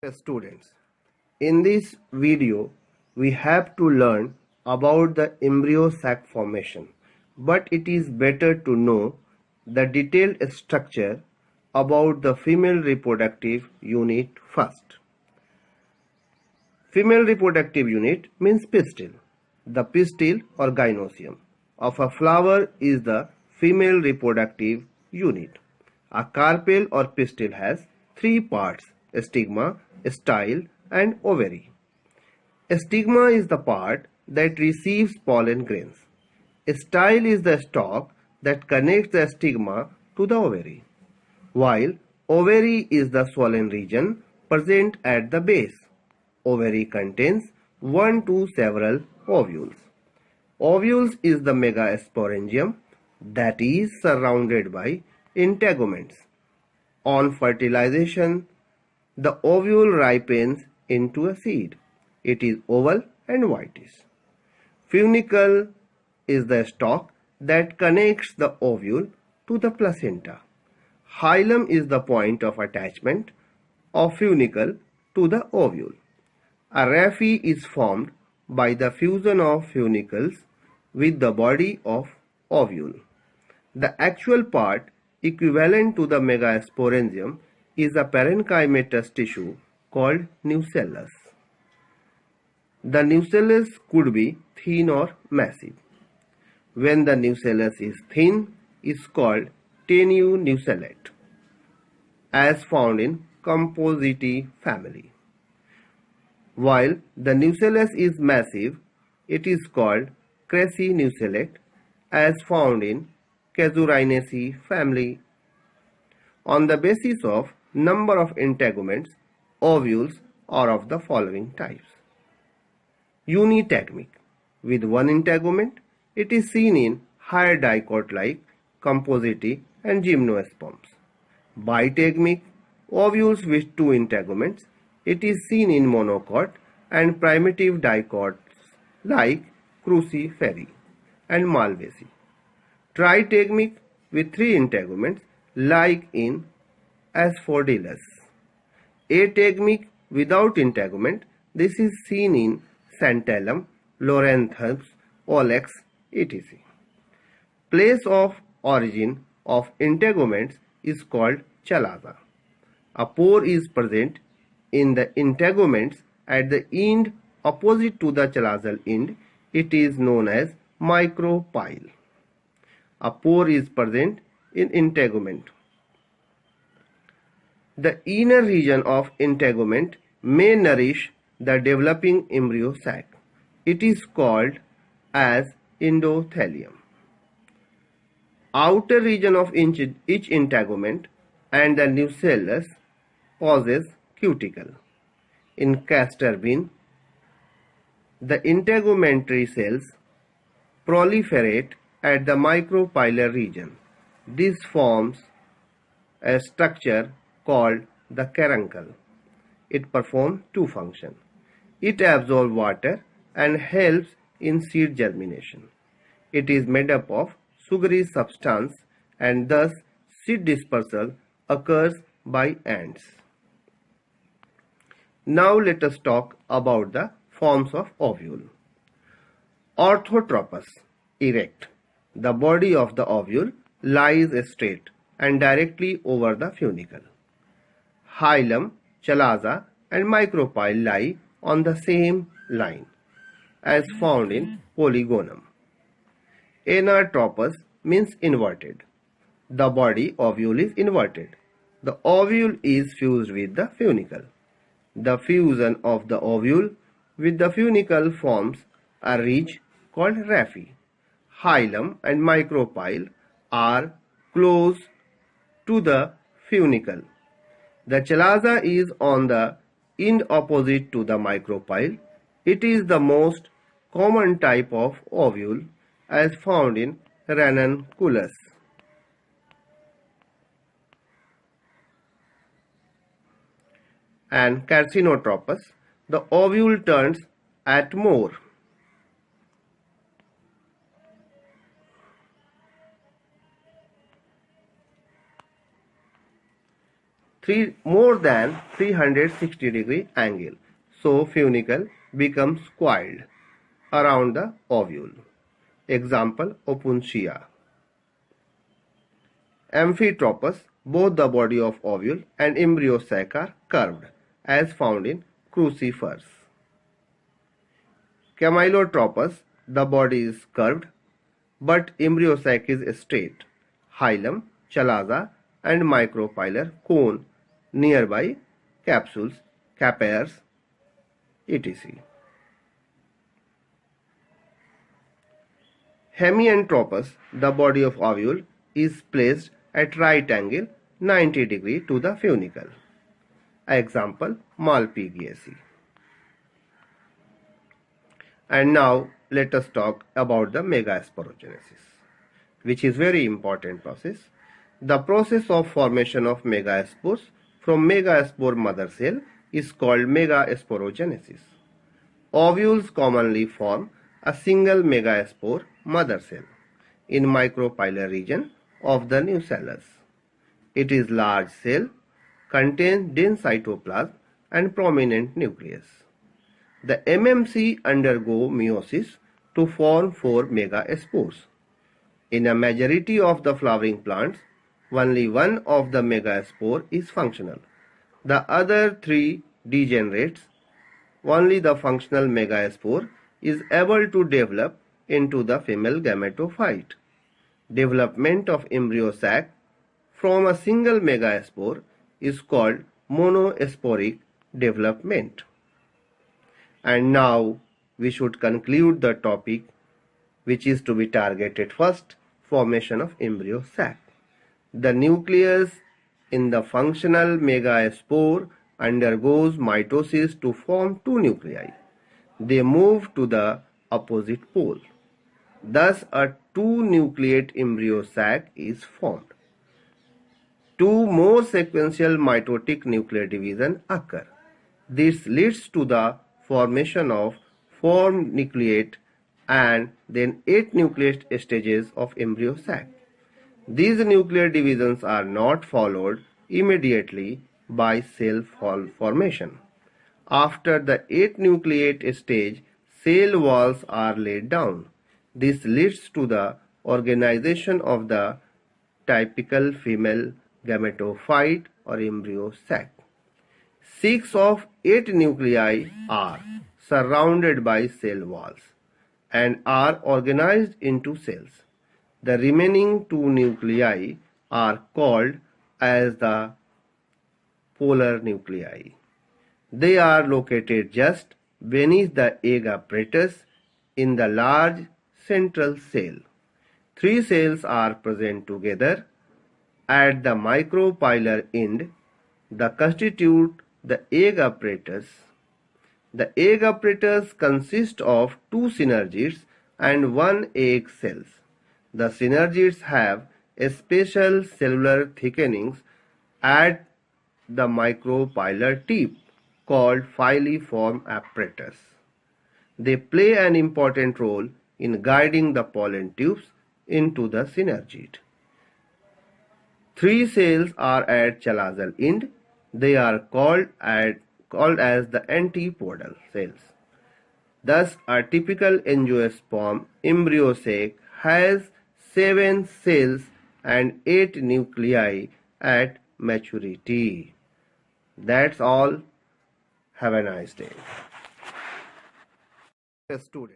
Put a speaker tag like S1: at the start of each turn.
S1: Students, in this video we have to learn about the embryo sac formation, but it is better to know the detailed structure about the female reproductive unit first. Female reproductive unit means pistil. The pistil or gynoecium of a flower is the female reproductive unit. A carpel or pistil has three parts: stigma, style, and ovary. Stigma is the part that receives pollen grains. Style is the stalk that connects the stigma to the ovary, while ovary is the swollen region present at the base. Ovary contains one to several ovules. Ovules is the megasporangium that is surrounded by integuments. On fertilization, the ovule ripens into a seed. It is oval and whitish. Funicle is the stalk that connects the ovule to the placenta. Hilum is the point of attachment of funicle to the ovule. A raphe is formed by the fusion of funicles with the body of ovule. The actual part equivalent to the megasporangium is a parenchymatous tissue called nucellus. The nucellus could be thin or massive. When the nucellus is thin, it is called tenunucellate, as found in Compositae family. While the nucellus is massive, it is called crassinucellate, as found in Casuarinaceae family. On the basis of number of integuments, ovules are of the following types. Unitegmic. With one integument, it is seen in higher dicot like Compositae and Gymnosperms. Bitegmic. Ovules with two integuments. It is seen in monocot and primitive dicots like Cruciferae and Malvaceae. Tritegmic with three integuments like in Asphodilus. Ategmic without integument. This is seen in Santalum, Loranthus, Olex, etc. Place of origin of integuments is called chalaza. A pore is present in the integuments at the end opposite to the chalazal end. It is known as micropyle. A pore is present in integument. The inner region of integument may nourish the developing embryo sac. It is called as endothelium. Outer region of each integument and the nucellus possess cuticle. In castor bean, the integumentary cells proliferate at the micropylar region. This forms a structure called the caruncle. It performs two functions. It absorbs water and helps in seed germination. It is made up of sugary substance and thus seed dispersal occurs by ants. Now let us talk about the forms of ovule. Orthotropous, erect. The body of the ovule lies straight and directly over the funicle. Hilum, chalaza, and micropyle lie on the same line, as found in Polygonum. Anatropous means inverted. The body ovule is inverted. The ovule is fused with the funicle. The fusion of the ovule with the funicle forms a ridge called raphe. Hilum and micropyle are close to the funicle. The chalaza is on the end opposite to the micropyle. It is the most common type of ovule as found in Ranunculus. And carcinotropous, the ovule turns at more. more than 360-degree angle. So funicle becomes coiled around the ovule. Example, Opuntia. Amphitropous, both the body of ovule and embryo sac are curved, as found in crucifers. Camylotropous, the body is curved, but embryo sac is straight. Hilum, chalaza, and micropylar cone nearby capsules, capares, etc. Hemianthropous, the body of ovule, is placed at right angle 90 degree to the funicle. Example, Malpighiaceae. And now let us talk about the megasporogenesis, which is very important process. The process of formation of megaspores from megaspore mother cell is called megasporogenesis. Ovules commonly form a single megaspore mother cell in micropylar region of the nucellus. It is large cell, contains dense cytoplasm and prominent nucleus. The MMC undergo meiosis to form 4 megaspores. In a majority of the flowering plants, only one of the megaspore is functional. The other 3 degenerates. Only the functional megaspore is able to develop into the female gametophyte. Development of embryo sac from a single megaspore is called monosporic development. And now we should conclude the topic, which is to be targeted first, formation of embryo sac. The nucleus in the functional megaspore undergoes mitosis to form 2 nuclei. They move to the opposite pole. Thus, a 2-nucleate embryo sac is formed. 2 more sequential mitotic nuclear division occur. This leads to the formation of 4 nucleate and then 8 nucleate stages of embryo sac. These nuclear divisions are not followed immediately by cell formation. After the 8 nucleate stage, cell walls are laid down. This leads to the organization of the typical female gametophyte or embryo sac. 6 of 8 nuclei are surrounded by cell walls and are organized into cells. The remaining 2 nuclei are called as the polar nuclei. They are located just beneath the egg apparatus in the large central cell. 3 cells are present together at the micropylar end that constitute the egg apparatus. The egg apparatus consists of 2 synergids and 1 egg cells. The synergids have a special cellular thickenings at the micropylar tip called filiform apparatus. They play an important role in guiding the pollen tubes into the synergid. 3 cells are at chalazal end. They are called as the antipodal cells. Thus, a typical angiosperm embryo sac has 7 cells and 8 nuclei at maturity. That's all. Have a nice day. Student.